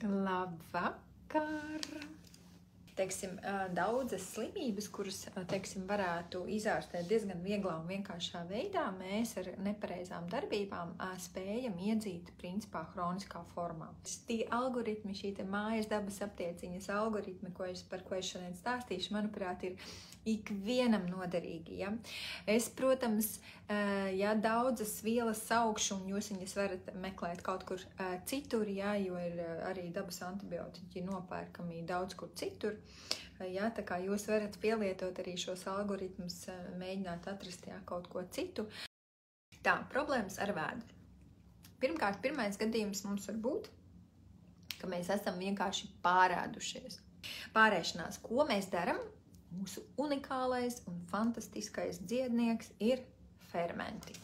Labvakar! Teiksim, daudzas slimības, kuras, teiksim, varētu izārstēt diezgan vieglā un vienkāršā veidā, mēs ar nepareizām darbībām spējam iedzīt, principā, hroniskā formā. Tie algoritmi, šī te mājas dabas aptieciņas algoritmi, par ko es šodien stāstīšu, manuprāt, ir ikvienam noderīgi. Ja? Es, protams, ja daudzas vielas saukšu, un jūs viņas varat meklēt kaut kur citur, ja, jo ir arī dabas antibiotiķi nopērkami daudz kur citur. Ja, tā kā jūs varat pielietot arī šos algoritmus, mēģināt atrast kaut ko citu. Tā, problēmas ar vēdru. Pirmkārt, pirmais gadījums mums var būt, ka mēs esam vienkārši pārēdušies. Pārēšanās, ko mēs daram? Mūsu unikālais un fantastiskais dziednieks ir fermenti.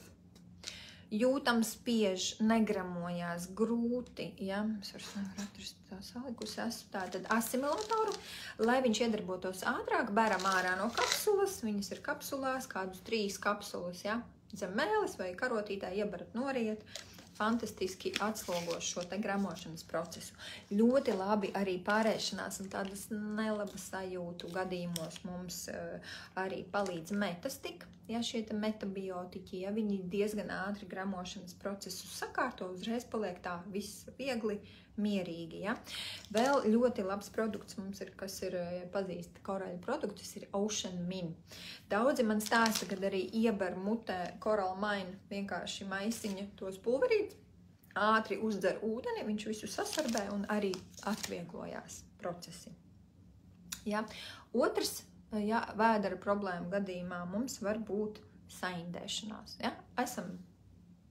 Jūtam spiež, negramojās, grūti, ja, es vairs nevaru atrast tā salikusi esmu, tātad asimilatoru, lai viņš iedarbotos ātrāk, bēram ārā no kapsulas, viņas ir kapsulās, kādus 3 kapsulas, ja, zem mēles vai karotītā iebarat noriet, fantastiski atslogos šo te gramošanas procesu. Ļoti labi arī pārēšanās un tādas nelabas sajūtu gadījumos mums arī palīdz metastika. Ja šie te metabiotiķi, ja viņi diezgan ātri gramošanas procesu sakārto, uzreiz paliek tā viss viegli, mierīgi. Ja? Vēl ļoti labs produkts mums ir, kas ir pazīst koraļu produktus, ir Ocean Min. Daudzi man stāsta, kad arī ieber mutē Coral Mine vienkārši maisiņa tos pulverīt, ātri uzdzer ūdeni, viņš visu sasarbē un arī atvieglojās procesi. Ja? Otrs, ja, vēdera problēmu gadījumā mums var būt saindēšanās. Ja?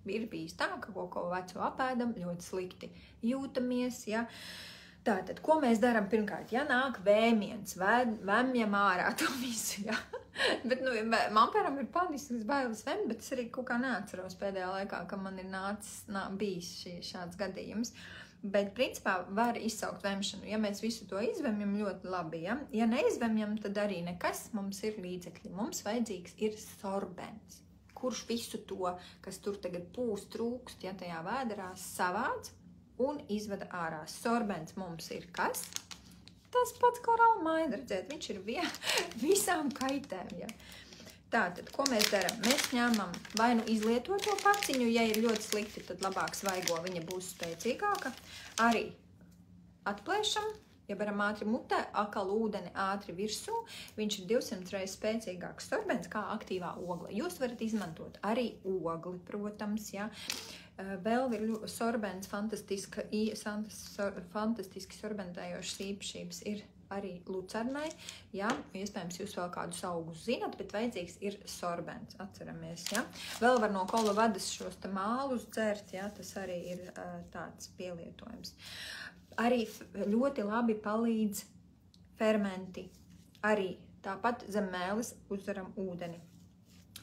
Ir bijis tā, ka kaut ko veco apēdam, ļoti slikti jūtamies, ja. Tātad, ko mēs darām pirmkārt? Ja nāk vēmiens, vēmjam ārā to visu, ja. Bet, man, piemēram, ir panisks bailes vēmt, bet es arī kaut kā neatceros pēdējā laikā, ka man ir bijis šāds gadījums. Bet, principā, var izsaukt vēmšanu. Ja mēs visu to izvemjam, ļoti labi, ja. Ja neizvemjam, tad arī nekas, mums ir līdzekļi. Mums vajadzīgs ir sorbents. Kurš visu to, kas tur tagad pūst, trūkst, ja tajā vēderā savāc un izveda ārā. Sorbents mums ir kas? Tas pats Coral Mine, redziet, viņš ir visām kaitēm, ja. Tātad, ko mēs darām? Mēs ņemam vai nu izlietoto paciņu, ja ir ļoti slikti, tad labāk svaigo, viņa būs spēcīgāka. Arī atplēšam. Ja varam ātri mutē, akal ūdeni ātri virsū, viņš ir 200 reizes spēcīgāks sorbents kā aktīvā ogla. Jūs varat izmantot arī ogli, protams, ja. Vēl ir sorbents fantastiski sorbentējošas īpašības ir arī lucernai, ja. Iespējams, jūs vēl kādus augus zinat, bet vajadzīgs ir sorbents, atceramies, ja. Vēl var no kola vadas šos te mālus dzert, ja, tas arī ir tāds pielietojums. Arī ļoti labi palīdz fermenti. Arī tāpat zem mēles uzvaram ūdeni.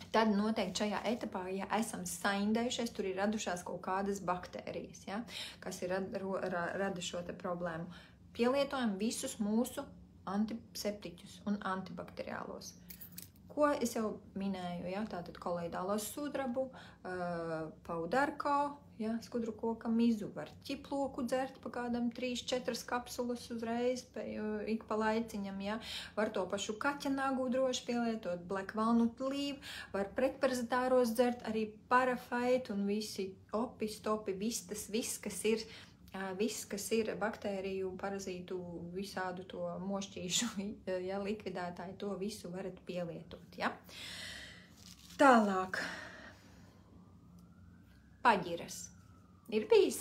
Tad noteikti šajā etapā, ja esam saindējušies, tur ir radušās kaut kādas baktērijas, ja, kas ir rada šo te problēmu. Pielietojam visus mūsu antiseptiķus un antibakteriālos. Ko es jau minēju, ja, tātad koloidālos sudrabu, paudarko, ja, skudru koka mizu, var ķiploku dzert pa kādam 3-4 kapsulas uzreiz, ik pa laiciņam, ja, var to pašu kaķenāgu droši pielietot, black walnut leaf, var pretparazitāros dzert arī parafait un visi opi, stopi, vistas, viss, kas ir baktēriju, parazītu, visādu to mošķīšu, ja, likvidētāji, to visu varat pielietot, ja. Tālāk. Paģiras. Ir bijis?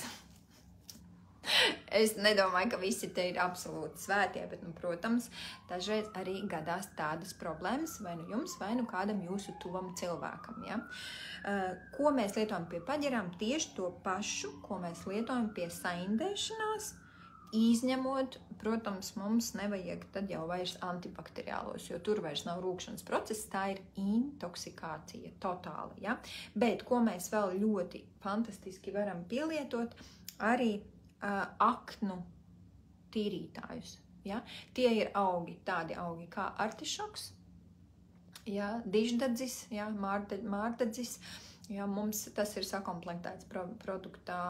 Es nedomāju, ka visi te ir absolūti svētie, bet, protams, dažreiz arī gadās tādas problēmas, vai nu jums, vai nu kādam jūsu tuvam cilvēkam, ja. Ko mēs lietojam pie paģirām? Tieši to pašu, ko mēs lietojam pie saindēšanās, izņemot, protams, mums nevajag tad jau vairs antibakteriālos, jo tur vairs nav rūkšanas process, tā ir intoksikācija totāli, ja. Bet, ko mēs vēl ļoti fantastiski varam pielietot, arī aknu tīrītājus. Ja? Tie ir augi, tādi augi kā artišoks, ja? Diždadzis, ja? Mārdadzis. Ja? Mums tas ir sakomplektēts produktā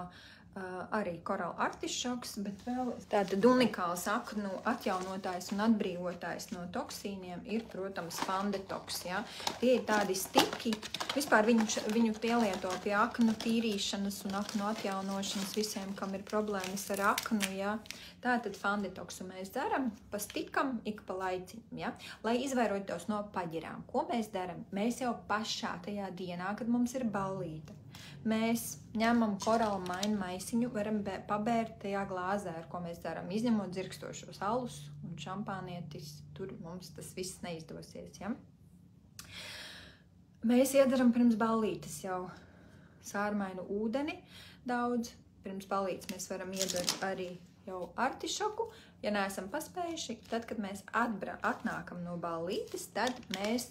arī korāla artišoks, bet vēl tātad unikāls aknu atjaunotājs un atbrīvotājs no toksīniem ir, protams, Fandetoks, ja. Tie ir tādi stiki, vispār viņu pielieto pie aknu tīrīšanas un aknu atjaunošanas visiem, kam ir problēmas ar aknu, ja. Tātad Fandetoksu mēs daram pa stikam ik pa laiciņam, ja, lai izvairotos no paģirām. Ko mēs daram? Mēs jau pašā tajā dienā, kad mums ir ballīte, mēs ņemam korāla mainu maisiņu, varam pabērt tajā glāzē, ar ko mēs darām, izņemot dzirkstošos alus un šampānietis, tur mums tas viss neizdosies, ja? Mēs iedaram pirms ballītes jau sārmainu ūdeni daudz, pirms ballītes mēs varam iedot arī jau artišoku, ja neesam paspējuši, tad, kad mēs atnākam no ballītes, tad mēs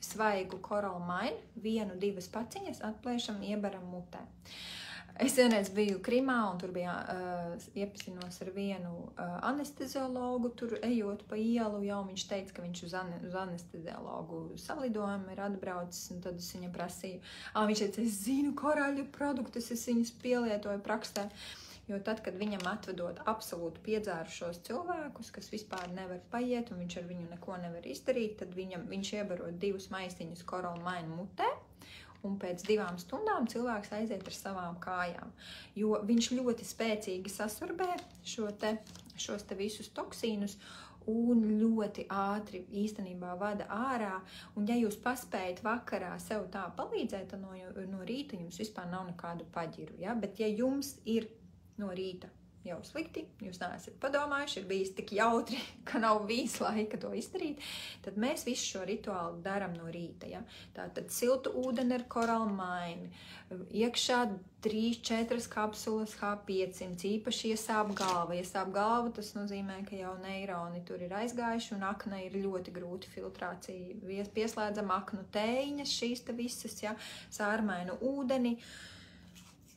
svaigu korāla mainu, 1-2 paciņas atplēšam, iebaram mutē. Es vienreiz biju Krimā un tur bija iepazinos ar vienu anesteziologu, tur ejot pa ielu, jau viņš teica, ka viņš uz anesteziologu salidojumu ir atbraucis, un tad es viņam prasīju, viņš teica, es zinu korāļu produktus, es viņus pielietoju praksē. Jo tad, kad viņam atvedot absolūti piedzērušos cilvēkus, kas vispār nevar paiet un viņš ar viņu neko nevar izdarīt, tad viņš iebarot 2 maisiņus korāla mainu mutē, un pēc 2 stundām cilvēks aiziet ar savām kājām. Jo viņš ļoti spēcīgi sasorbē šos te visus toksīnus un ļoti ātri īstenībā vada ārā. Un ja jūs paspējat vakarā sev tā palīdzēt, tad no rīta jums vispār nav nekādu paģiru. Ja? Bet ja jums ir no rīta jau slikti, jūs neesat padomājuši, ir bijis tik jautri, ka nav bijis laika to izdarīt, tad mēs visu šo rituālu daram no rīta. Ja? Tātad siltu ūdeni ar korāla maini, iekšā 3-4 kapsulas H500, īpaši iesāp galva. Iesāp galva, tas nozīmē, ka jau neironi tur ir aizgājuši un akna ir ļoti grūti filtrācija. Pieslēdzam aknu tējiņas, šīs te visas, ja? Sārmainu ūdeni.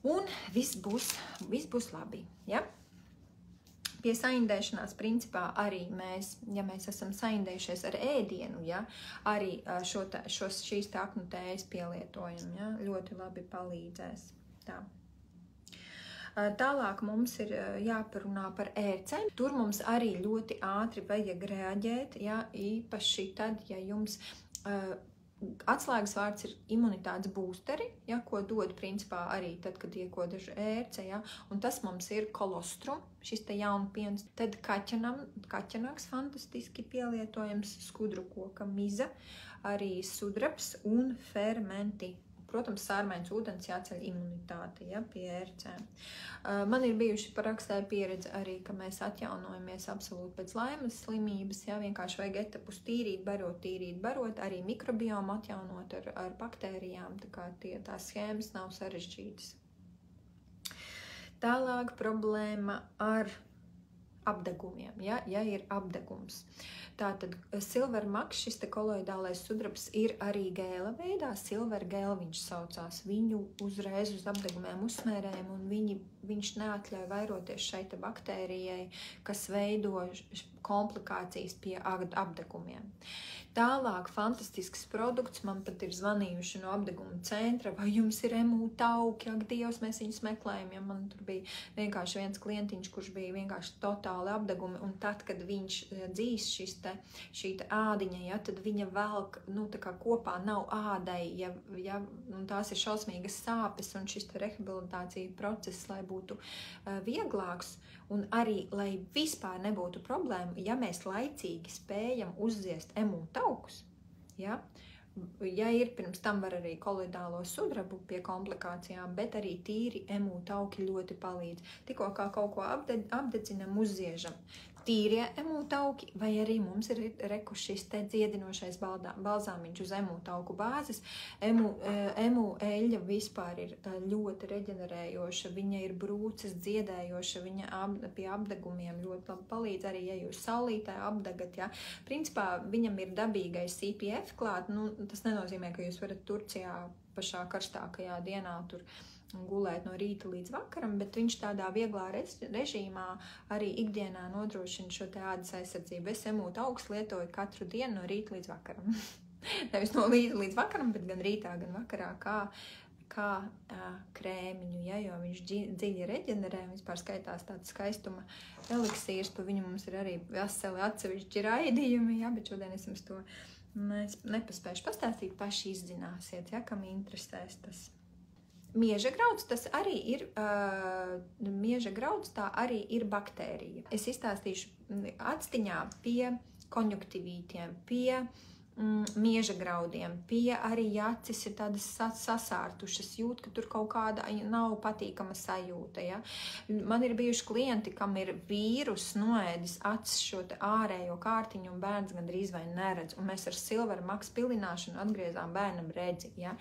Un viss būs labi, ja? Pie saindēšanās principā arī mēs, ja mēs esam saindējušies ar ēdienu, ja, arī šīs aknu tējas pielietojam, ja, ļoti labi palīdzēs. Tā. Tālāk mums ir jāparunā par ērcēm. Tur mums arī ļoti ātri vajag reaģēt, ja, īpaši tad, ja jums atslēgas vārds ir imunitātes būsteri, ja, ko dod principā arī tad, kad iekodaž ērce, ja, un tas mums ir kolostrum, šis te jaunpiens, tad kaķenaks fantastiski pielietojams, skudru koka miza, arī sudrabs un fermenti. Protams, sārmains ūdens jāceļ imunitāti, ja, pie ērcēm. Man ir bijuši praksē pieredze arī, ka mēs atjaunojamies absolūti pēc laimes slimības, ja, vienkārši vajag etapus tīrīt, barot, arī mikrobiomu atjaunot ar baktērijām, tā kā tās schēmas nav sarežģītas. Tālāk problēma ar apdegumiem, ja ir apdegums. Tātad silvermaks, šis te koloidālais sudrabs, ir arī gēla veidā. Silver gēla viņš saucās. Viņu uzreiz uz apdegumiem uzsmērējam, un viņš neatļauj vairoties šai te baktērijai, kas veido komplikācijas pie apdegumiem. Tālāk fantastisks produkts, man pat ir zvanījuši no apdeguma centra, vai jums ir emu tauki, ak Dievs, mēs viņus meklējam, ja man tur bija vienkārši viens klientiņš, kurš bija vienkārši totāli apdegumi, un tad, kad viņš dzīs šī ādiņa, ja, tad viņa velk, tā kā kopā nav ādai, ja un tās ir šausmīgas sāpes, un šis rehabilitācija process, lai būtu vieglāks, un arī, lai vispār nebūtu problēma, ja mēs laicīgi spējam uzziest emu taukus, ja ir pirms tam var arī koloidālo sudrabu pie komplikācijām, bet arī tīri emu tauki ļoti palīdz. Tikko kā kaut ko apdedzinam, uzziežam. Tīrie emu tauki, vai arī mums ir šis te dziedinošais balzāmiņš uz emu tauku bāzes. Emu eļļa vispār ir ļoti reģenerējoša, viņa ir brūces dziedējoša, viņa pie apdegumiem ļoti labi palīdz, arī ja jūs saulītē apdegat, ja. Principā viņam ir dabīgais CPF klāt, tas nenozīmē, ka jūs varat Turcijā pašā karstākajā dienā tur gulēt no rīta līdz vakaram, bet viņš tādā vieglā režīmā arī ikdienā nodrošina šo te ādas aizsardzību. Es emu taukus lietoju katru dienu no rīta līdz vakaram. Nevis no rīta līdz vakaram, bet gan rītā, gan vakarā, kā kā krēmiņu, ja, jo viņš dziļi reģenerē, vispār skaitās tāds skaistuma eliksīrs, pa viņu mums ir arī veseli atsevišķi raidījumi, ja, bet šodien es jums to nepaspēšu pastāstīt, paši izzināsiet, ja, kam interesēs tas. Mieža grauds, tas arī ir, mieža grauds, tā arī ir baktērija. Es izstāstīšu actiņā pie konjunktivītiem, pie mieža graudiem, pie arī acis ir tādas sasārtušas, jūt, ka tur kaut kāda nav patīkama sajūta. Ja? Man ir bijuši klienti, kam ir vīrus noēdis acis šo te ārējo kārtiņu, un bērns gandrīz vai neredz. Un mēs ar Silver Max pilināšanu atgriezām bērnam redzi. Ja?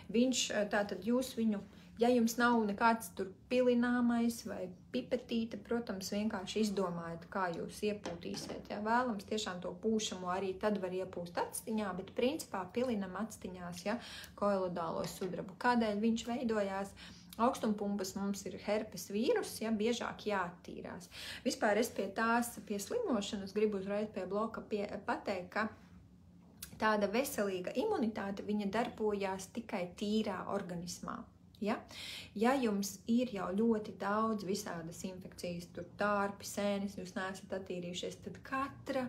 Viņš, tātad jūs viņu, ja jums nav nekāds tur pilināmais vai pipetīte, protams, vienkārši izdomājiet, kā jūs iepūtīsiet. Ja? Vēlams tiešām to pūšamo arī tad var iepūst actiņā, bet principā pilinam actiņās, ja, koilodālo sudrabu. Kādēļ viņš veidojās? Augstumpumpas mums ir herpes vīrus, ja, biežāk jāattīrās. Vispār es pie slimošanas gribu uzreiz pie bloka pateikt, ka tāda veselīga imunitāte, viņa darbojās tikai tīrā organismā. Ja? Ja jums ir jau ļoti daudz visādas infekcijas, tur tārpi, sēnes, jūs neesat attīrījušies, tad katra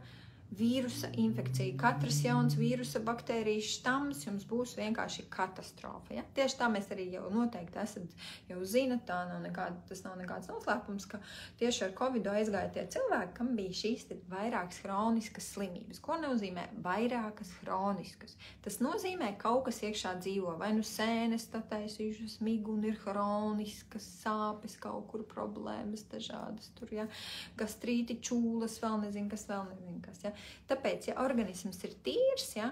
vīrusa infekcija, katrs jauns vīrusa baktērijas štams jums būs vienkārši katastrofa. Ja? Tieši tā mēs arī jau noteikti esat jau zinat, tas nav nekāds noslēpums, ka tieši ar Covidu aizgāja tie cilvēki, kam bija šīs vairākas hroniskas slimības. Ko nozīmē vairākas hroniskas? Tas nozīmē, kaut kas iekšā dzīvo, vai nu sēnes taisījušas, miguni ir hroniskas, sāpes, kaut kur problēmas dažādas, tur, ja? Gastrīti, čūlas, vēl nezinu kas, ja? Tāpēc, ja organisms ir tīrs, ja,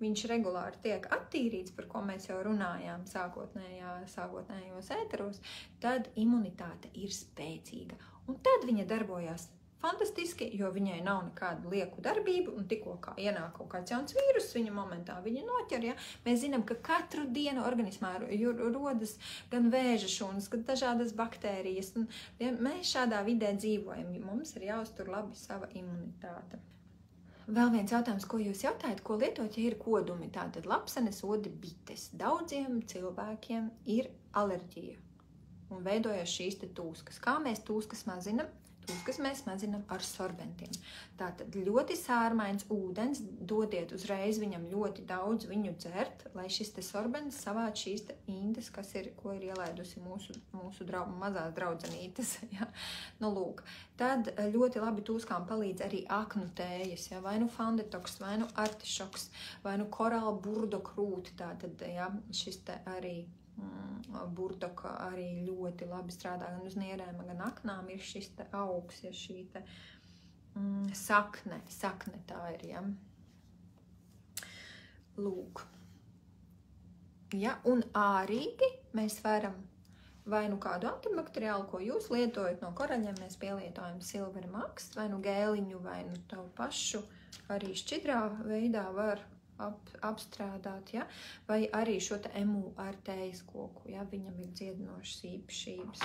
viņš regulāri tiek attīrīts, par ko mēs jau runājām sākotnējos ēteros, tad imunitāte ir spēcīga. Un tad viņa darbojās fantastiski, jo viņai nav nekādu lieku darbību, un tikko kā ienāk kaut kāds jauns vīrus, viņa momentā viņa noķer. Ja? Mēs zinām, ka katru dienu organismā rodas gan vēža šūnas, gan dažādas baktērijas, un ja mēs šādā vidē dzīvojam, mums ir jāuztur labi sava imunitāte. Vēl viens jautājums, ko jūs jautājat, ko lietot, ja ir kodumi, tātad lapsenes, odi, bites. Daudziem cilvēkiem ir alerģija un veidojas šīs te tūskas. Kā mēs tūskas mazinam? Tūskas mēs mazinam ar sorbentiem. Tātad ļoti sārmains ūdens, dodiet uzreiz viņam ļoti daudz viņu dzert, lai šis te sorbents savāc šīs te indes, ko ir ielaidusi mūsu mazās draudzenītes. Ja? Nu, lūk. Tad ļoti labi tūskām palīdz arī aknu tējas, ja? Vai nu fandetoks, vai nu artišoks, vai nu korāla burdokrūti. Tātad, ja, šis te arī burdoka arī ļoti labi strādā gan uz nierēm, gan aknām ir šis te augs, ja šī te sakne tā ir, ja. Lūk. Ja, un ārīgi mēs varam vai nu kādu antibakteriālu, ko jūs lietojat no koraļiem, mēs pielietojam Silver Max, vai nu gēliņu, vai nu tavu pašu, arī šķidrā veidā var apstrādāt, ja? Vai arī šo te emu ar tējas koku, ja? Viņam ir dziedinošas īpašības.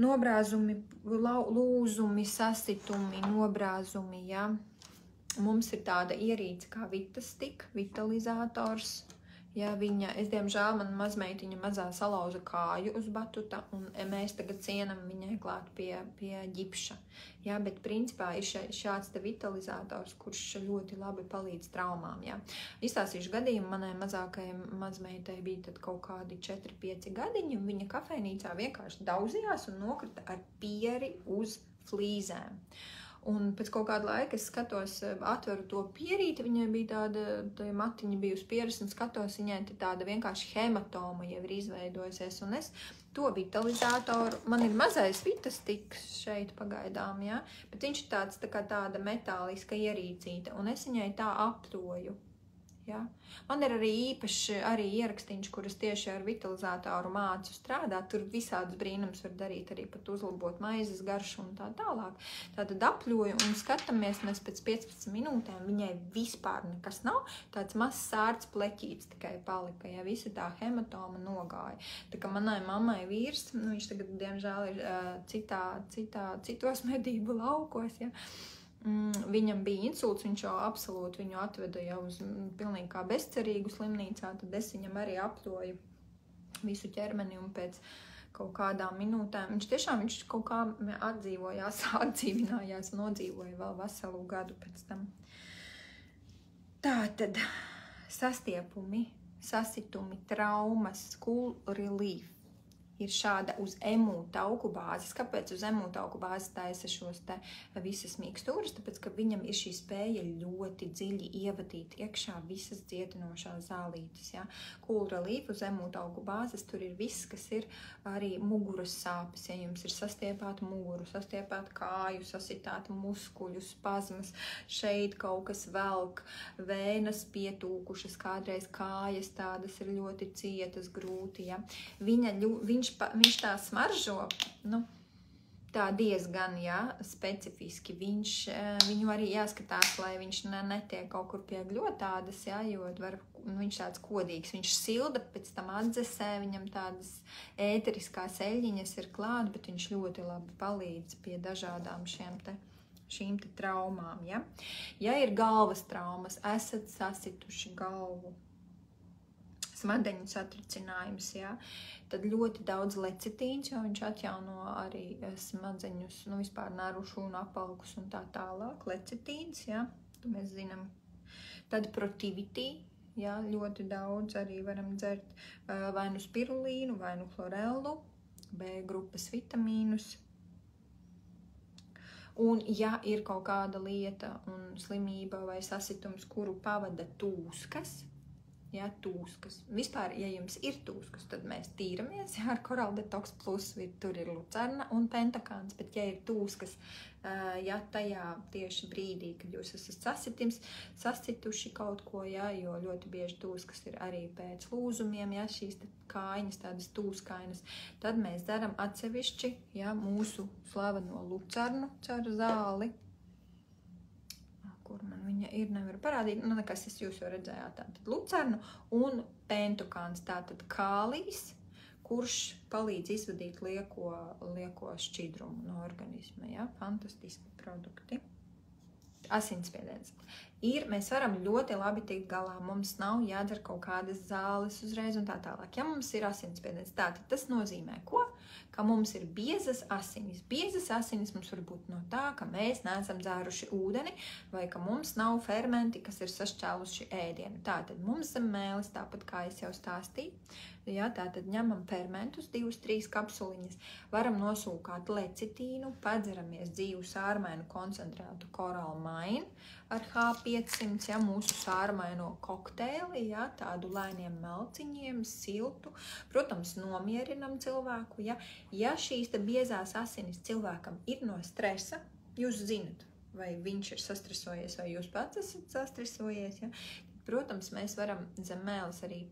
Nobrāzumi, lūzumi, sasitumi, nobrāzumi, ja? Mums ir tāda ierīce kā Vitastik, vitalizators. Ja viņa, diemžēl, man mazmeitiņa mazā salauza kāju uz batuta, un mēs tagad cienam viņai klāt pie ģipša. Ja, bet principā ir šāds te vitalizators, kurš ļoti labi palīdz traumām. Ja. Izstāstīšu gadījumu, manai mazākajai mazmeitai bija tad kaut kādi 4-5 gadiņi, un viņa kafejnīcā vienkārši daudzījās un nokrita ar pieri uz flīzēm. Un pēc kaut kāda laika es skatos, atveru to pierīti, viņai bija tāda matiņa bija uz pieres, un skatos, viņai tāda vienkārši hematoma jau ir izveidojusies, un es to vitalizatoru, man ir mazais Vitastiks šeit pagaidām, ja, bet viņš ir tāds tā kā tāda metāliska ierīcīta, un es viņai tā aptoju. Ja. Man ir arī īpaši ierakstīņš, kuras tieši ar vitalizatoru mācu strādāt. Tur visādas brīnums var darīt, arī pat uzlabot maizes garšu un tā tālāk. Tātad apļoju un skatāmies, mēs pēc 15 minūtēm viņai vispār nekas nav. Tāds mazs sārts pleķīts tikai palika, ja visa tā hematoma nogāja. Tā kā manai mammai vīrs, viņš tagad, diemžēl, ir citos medību laukos, ja. Viņam bija insults, viņš jau absolūti viņu atveda jau uz pilnīgi kā bezcerīgu slimnīcā, tad es viņam arī apļoju visu ķermeni un pēc kaut kādām minūtēm. Viņš kaut kā atdzīvinājās un nodzīvoja vēl veselu gadu pēc tam. Tātad sastiepumi, sasitumi, traumas, cool relief ir šāda uz emūtauku bāzes. Kāpēc uz emūtauku bāzes taisa šos te visas mikstūras? Tāpēc, ka viņam ir šī spēja ļoti dziļi ievadīt iekšā visas dziedinošās zālītes. Ja? Cool relief uz emūtauku bāzes, tur ir viss, kas ir arī muguras sāpes. Ja jums ir sastiepāta muguru, sastiepāta kāju, sasitāta muskuļu, spazmas, šeit kaut kas velk, vēnas pietūkušas, kādreiz kājas tādas ir ļoti cietas, grūti. Ja? Viņš tā smaržo, tā diezgan, specifiski. Viņu arī jāskatās, lai viņš netiek kaut kur pie gļotādas, jo viņš tāds kodīgs. Viņš silda, pēc tam atdzesē, viņam tādas ēteriskās eļļiņas ir klāt, bet viņš ļoti labi palīdz pie dažādām šīm te traumām. Ja ir galvas traumas, esat sasituši galvu, smadzeņu satricinājums, tad ļoti daudz lecitīns, jo viņš atjauno arī smadzeņus, vispār nervu šūnu apalkus un tā tālāk. Lecitīns, to mēs zinām. Tad protivity, ļoti daudz arī varam dzert vai nu spirulīnu, vai nu chlorellu, B grupas vitamīnus. Un, ja ir kaut kāda lieta un slimība vai sasitums, kuru pavada tūskas, tūskas. Vispār, ja jums ir tūskas, tad mēs tīramies ar Coral Detox Plus, tur ir lucerna un pentakāns, bet ja ir tūskas, tajā tieši brīdī, kad jūs esat sasituši kaut ko, jo ļoti bieži tūskas ir arī pēc lūzumiem, šīs kājiņas, tādas tūskainas, tad mēs daram atsevišķi, mūsu slaveno lucernu caur zāli, kur man viņa ir, nevar parādīt, nekas, jūs jau redzējāt, tātad lucernu un pentukāns, tātad kālijs, kurš palīdz izvadīt lieko šķidrumu no organisma, fantastiski produkti. Asinsspiediens. Mēs varam ļoti labi tikt galā, mums nav jādzer kaut kādas zāles uzreiz un tā tālāk. Ja mums ir asinsspiediens, tātad tas nozīmē ko? Ka mums ir biezas asinis. Biezas asinis mums var būt no tā, ka mēs neesam dzēruši ūdeni vai ka mums nav fermenti, kas ir sašķēluši ēdienu. Tātad mums zem mēles, tāpat kā es jau stāstīju, tātad ņemam fermentus, 2-3 kapsuliņas, varam nosūkāt lecitīnu, padzeramies dzīvu sārmainu koncentrētu Coral Mine ar H500, mūsu sārmaino kokteili, tādu lēniem melciņiem, siltu, protams, nomierinam cilvēku, ja šīs te biezās asinis cilvēkam ir no stresa, jūs zinat, vai viņš ir sastresojies, vai jūs pats esat sastresojies, protams, mēs varam zem mēles arī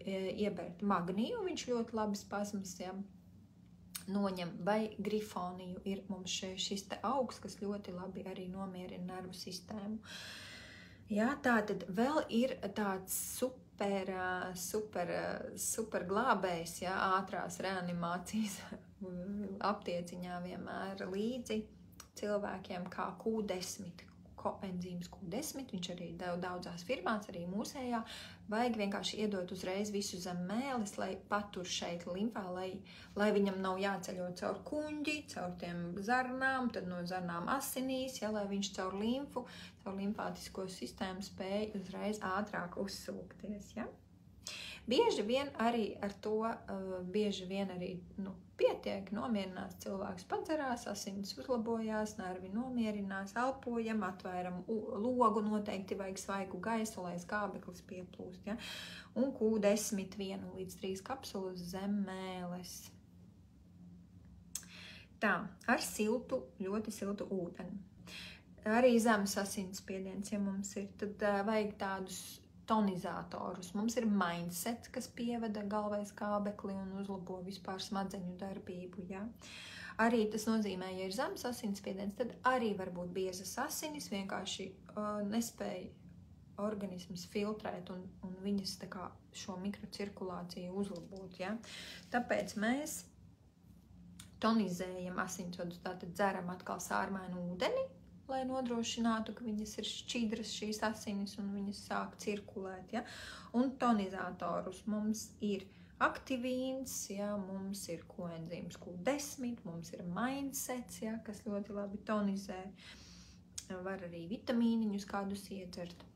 iebērt magniju, viņš ļoti labi spazmas, noņem, vai grifoniju ir mums šis te augs, kas ļoti labi arī nomierina nervu sistēmu. Tātad vēl ir tāds super glābējs, ātrās reanimācijas aptieciņā vienmēr līdzi cilvēkiem kā Q10, koenzīms Q10, viņš arī daudzās firmās, arī mūsējā, vajag vienkārši iedot uzreiz visu zem mēles, lai patur šeit limfā, lai viņam nav jāceļo caur kuņģi, caur tiem zarnām, tad no zarnām asinīs, lai viņš caur limfu, caur limfātisko sistēmu spēj uzreiz ātrāk uzsūkties, Bieži vien arī ar to, pietiek, nomierinās cilvēks padzerās, asinis uzlabojās, nervi nomierinās, elpojam, atvēram logu, noteikti vajag svaigu gaisu, lai skābeklis pieplūst, un Q10 1 līdz 3 kapsulas zem mēles. Tā, ar siltu, ļoti siltu ūdeni. Arī zemes asinsspiediens, ja mums ir, tad vajag tādus tonizatorus. Mums ir mindset, kas pievada galvai skābekli un uzlabo vispār smadzeņu darbību, Arī tas nozīmē, ja ir zemes asinsspiediens, tad arī var būt biezas asinis, vienkārši nespēja organisms filtrēt un viņas tā kā šo mikrocirkulāciju uzlabot, Tāpēc mēs tonizējam asinsvadus, tātad dzeram atkal sārmainu ūdeni, lai nodrošinātu, ka viņas ir šķidras šīs asinis un viņas sāk cirkulēt, Un tonizatorus mums ir aktivīns, jā, mums ir koenzīms Q10, mums ir mindsets, jā, kas ļoti labi tonizē. Var arī vitamīniņus kādus iedzert.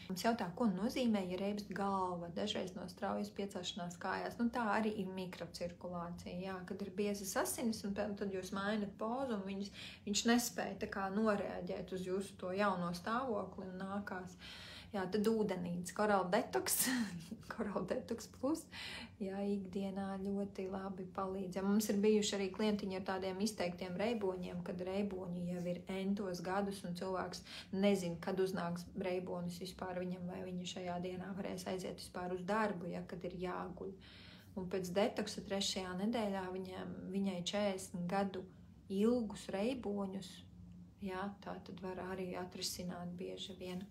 Mums jautā, ko nozīmē, ja reibst galva, dažreiz no straujas piecelšanās kājās. Nu, tā arī ir mikrocirkulācija, jā, kad ir biezas asinis, un tad jūs mainat pozu, un viņš nespēja tā kā noreaģēt uz jūsu to jauno stāvokli un nākās. Jā, tad ūdenīts, Coral Detox, Coral Detox Plus, jā, ikdienā ļoti labi palīdz. Ja mums ir bijuši arī klientiņi ar tādiem izteiktiem reiboņiem, kad reiboņi jau ir entos gadus un cilvēks nezin, kad uznāks reibonis vispār viņam, vai viņa šajā dienā varēs aiziet vispār uz darbu, ja, kad ir jāguļ. Un pēc detoksa 3. nedēļā viņai 40 gadu ilgus reiboņus, jā, tā tad var arī atrisināt bieži vien.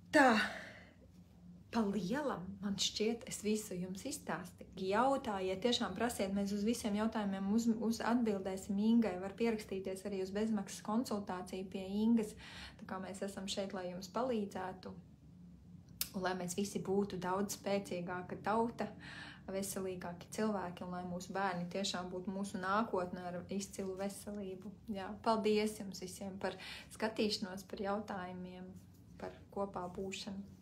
Tā, pa lielam, man šķiet, es visu jums izstāstīju. Jautājiet, tiešām prasiet, mēs uz visiem jautājumiem atbildēsim Ingai. Var pierakstīties arī uz bezmaksas konsultāciju pie Ingas. Tā kā mēs esam šeit, lai jums palīdzētu, un lai mēs visi būtu daudz spēcīgāka tauta, veselīgāki cilvēki, un lai mūsu bērni tiešām būtu mūsu nākotne ar izcilu veselību. Jā, paldies jums visiem par skatīšanos, par jautājumiem, par kopā būšanu.